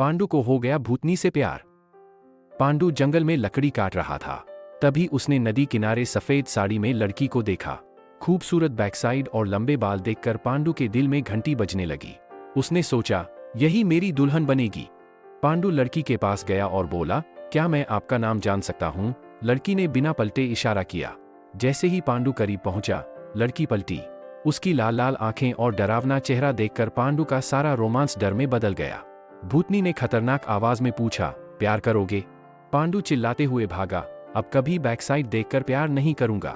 पांडु को हो गया भूतनी से प्यार। पांडु जंगल में लकड़ी काट रहा था, तभी उसने नदी किनारे सफेद साड़ी में लड़की को देखा। खूबसूरत बैकसाइड और लंबे बाल देखकर पांडु के दिल में घंटी बजने लगी। उसने सोचा, यही मेरी दुल्हन बनेगी। पांडु लड़की के पास गया और बोला, क्या मैं आपका नाम जान सकता हूँ? लड़की ने बिना पलटे इशारा किया। जैसे ही पांडु करीब पहुंचा, लड़की पलटी। उसकी लाल लाल आंखें और डरावना चेहरा देखकर पांडु का सारा रोमांस डर में बदल गया। भूतनी ने खतरनाक आवाज में पूछा, प्यार करोगे? पांडु चिल्लाते हुए भागा, अब कभी बैकसाइड देखकर प्यार नहीं करूंगा।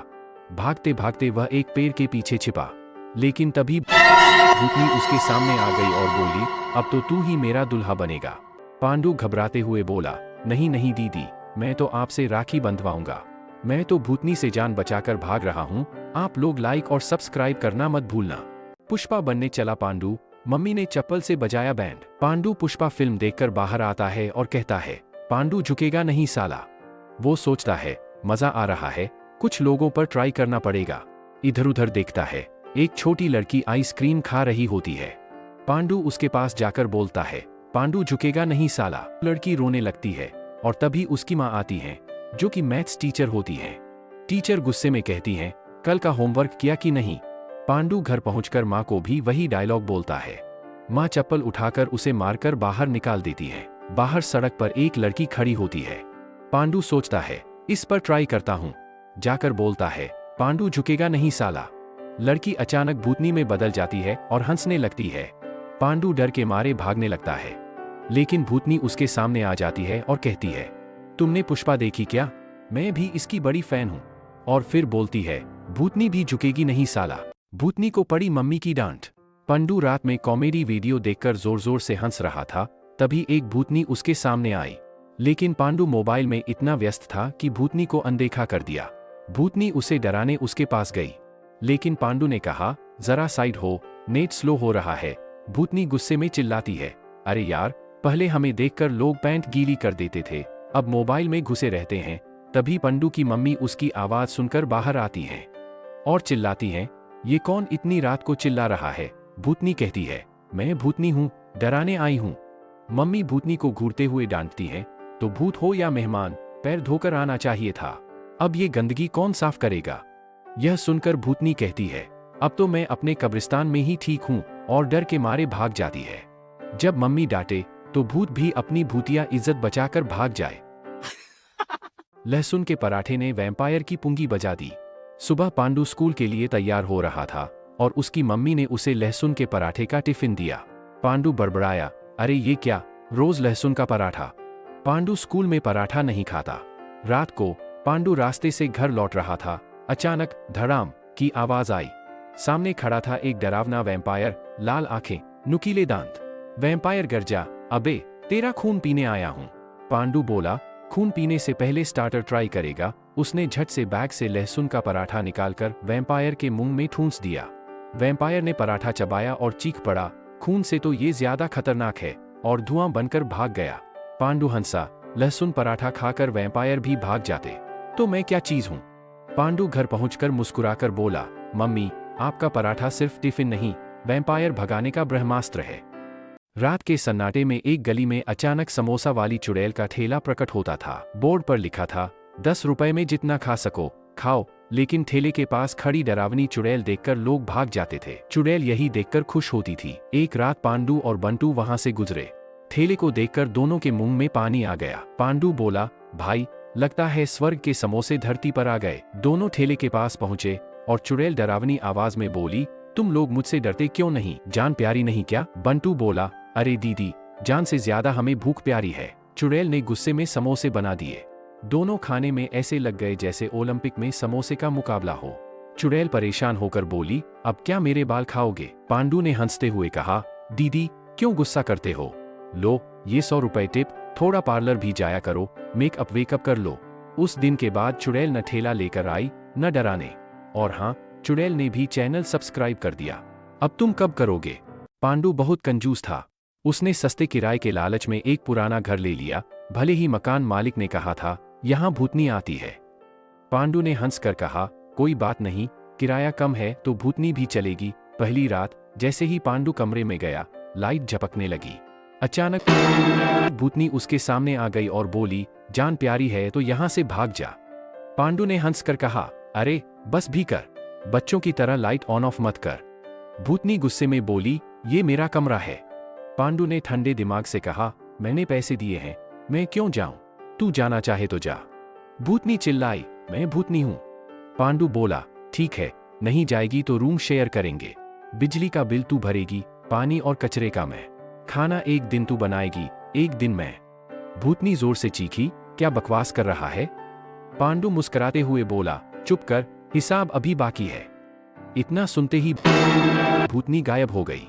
भागते भागते वह एक पेड़ के पीछे छिपा, लेकिन तभी भूतनी उसके सामने आ गई और बोली, अब तो तू ही मेरा दुल्हा बनेगा। पांडु घबराते हुए बोला, नहीं नहीं दीदी, मैं तो आपसे राखी बंधवाऊंगा। मैं तो भूतनी से जान बचाकर भाग रहा हूँ। आप लोग लाइक और सब्सक्राइब करना मत भूलना। पुष्पा बनने चला पांडु। मम्मी ने चप्पल से बजाया बैंड। पांडु पुष्पा फिल्म देखकर बाहर आता है और कहता है, पांडु झुकेगा नहीं साला। वो सोचता है, मजा आ रहा है, कुछ लोगों पर ट्राई करना पड़ेगा। इधर उधर देखता है, एक छोटी लड़की आइसक्रीम खा रही होती है। पांडु उसके पास जाकर बोलता है, पांडु झुकेगा नहीं साला। लड़की रोने लगती है और तभी उसकी माँ आती है, जो कि मैथ्स टीचर होती है। टीचर गुस्से में कहती हैं, कल का होमवर्क किया कि नहीं? पांडु घर पहुंचकर माँ को भी वही डायलॉग बोलता है। माँ चप्पल उठाकर उसे मारकर बाहर निकाल देती है। बाहर सड़क पर एक लड़की खड़ी होती है। पांडु सोचता है, इस पर ट्राई करता हूँ। जाकर बोलता है, पांडु झुकेगा नहीं साला। लड़की अचानक भूतनी में बदल जाती है और हंसने लगती है। पांडु डर के मारे भागने लगता है, लेकिन भूतनी उसके सामने आ जाती है और कहती है, तुमने पुष्पा देखी क्या? मैं भी इसकी बड़ी फैन हूँ। और फिर बोलती है, भूतनी भी झुकेगी नहीं साला। भूतनी को पड़ी मम्मी की डांट। पंडू रात में कॉमेडी वीडियो देखकर जोर जोर से हंस रहा था, तभी एक भूतनी उसके सामने आई। लेकिन पांडु मोबाइल में इतना व्यस्त था कि भूतनी को अनदेखा कर दिया। भूतनी उसे डराने उसके पास गई, लेकिन पांडु ने कहा, जरा साइड हो, नेट स्लो हो रहा है। भूतनी गुस्से में चिल्लाती है, अरे यार, पहले हमें देखकर लोग पैंट गीली कर देते थे, अब मोबाइल में घुसे रहते हैं। तभी पंडू की मम्मी उसकी आवाज सुनकर बाहर आती हैं और चिल्लाती हैं, ये कौन इतनी रात को चिल्ला रहा है? भूतनी कहती है, मैं भूतनी हूँ, डराने आई हूँ। मम्मी भूतनी को घूरते हुए डांटती हैं, तो भूत हो या मेहमान, पैर धोकर आना चाहिए था। अब ये गंदगी कौन साफ करेगा? यह सुनकर भूतनी कहती है, अब तो मैं अपने कब्रिस्तान में ही ठीक हूँ, और डर के मारे भाग जाती है। जब मम्मी डांटे तो भूत भी अपनी भूतिया इज्जत बचाकर भाग जाए। लहसुन के पराठे ने वैम्पायर की पुंगी बजा दी। सुबह पांडु स्कूल के लिए तैयार हो रहा था और उसकी मम्मी ने उसे लहसुन के पराठे का टिफिन दिया। पांडु बड़बड़ाया, अरे ये क्या, रोज लहसुन का पराठा? पांडु स्कूल में पराठा नहीं खाता। रात को पांडु रास्ते से घर लौट रहा था। अचानक धड़ाम की आवाज आई। सामने खड़ा था एक डरावना वैम्पायर, लाल आंखें, नुकीले दांत। वैम्पायर गरजा, अबे, तेरा खून पीने आया हूं। पांडु बोला, खून पीने से पहले स्टार्टर ट्राई करेगा। उसने झट से बैग से लहसुन का पराठा निकालकर वैम्पायर के मुंह में ठूंस दिया। वैम्पायर ने पराठा चबाया और चीख पड़ा, खून से तो ये ज्यादा खतरनाक है, और धुआं बनकर भाग गया। पांडु हंसा, लहसुन पराठा खाकर वैम्पायर भी भाग जाते तो मैं क्या चीज हूं? पांडु घर पहुंचकर मुस्कुराकर बोला, मम्मी, आपका पराठा सिर्फ टिफिन नहीं, वैम्पायर भगाने का ब्रह्मास्त्र है। रात के सन्नाटे में एक गली में अचानक समोसा वाली चुड़ैल का ठेला प्रकट होता था। बोर्ड पर लिखा था, 10 रुपए में जितना खा सको खाओ। लेकिन ठेले के पास खड़ी डरावनी चुड़ैल देखकर लोग भाग जाते थे। चुड़ैल यही देखकर खुश होती थी। एक रात पांडु और बंटू वहां से गुजरे। ठेले को देखकर दोनों के मुंह में पानी आ गया। पांडु बोला, भाई, लगता है स्वर्ग के समोसे धरती पर आ गए। दोनों ठेले के पास पहुंचे और चुड़ैल डरावनी आवाज में बोली, तुम लोग मुझसे डरते क्यों नहीं? जान प्यारी नहीं क्या? बंटू बोला, अरे दीदी, जान से ज्यादा हमें भूख प्यारी है। चुड़ैल ने गुस्से में समोसे बना दिए। दोनों खाने में ऐसे लग गए जैसे ओलंपिक में समोसे का मुकाबला हो। चुड़ैल परेशान होकर बोली, अब क्या मेरे बाल खाओगे? पांडु ने हंसते हुए कहा, दीदी, क्यों गुस्सा करते हो? लो, ये 100 रुपए टिप, थोड़ा पार्लर भी जाया करो, मेकअप वेकअप कर लो। उस दिन के बाद चुड़ैल न ठेला लेकर आई, न डराने। और हाँ, चुड़ैल ने भी चैनल सब्सक्राइब कर दिया। अब तुम कब करोगे? पांडु बहुत कंजूस था। उसने सस्ते किराए के लालच में एक पुराना घर ले लिया, भले ही मकान मालिक ने कहा था, यहाँ भूतनी आती है। पांडु ने हंसकर कहा, कोई बात नहीं, किराया कम है तो भूतनी भी चलेगी। पहली रात जैसे ही पांडु कमरे में गया, लाइट झपकने लगी। अचानक भूतनी उसके सामने आ गई और बोली, जान प्यारी है तो यहां से भाग जा। पांडु ने हंसकर कहा, अरे बस भी कर, बच्चों की तरह लाइट ऑन ऑफ मत कर। भूतनी गुस्से में बोली, ये मेरा कमरा है। पांडु ने ठंडे दिमाग से कहा, मैंने पैसे दिए हैं, मैं क्यों जाऊं, तू जाना चाहे तो जा। भूतनी चिल्लाई, मैं भूतनी हूं। पांडु बोला, ठीक है, नहीं जाएगी तो रूम शेयर करेंगे, बिजली का बिल तू भरेगी, पानी और कचरे का मैं, खाना एक दिन तू बनाएगी, एक दिन मैं। भूतनी जोर से चीखी, क्या बकवास कर रहा है? पांडु मुस्कुराते हुए बोला, चुप कर, हिसाब अभी बाकी है। इतना सुनते ही भूतनी गायब हो गई।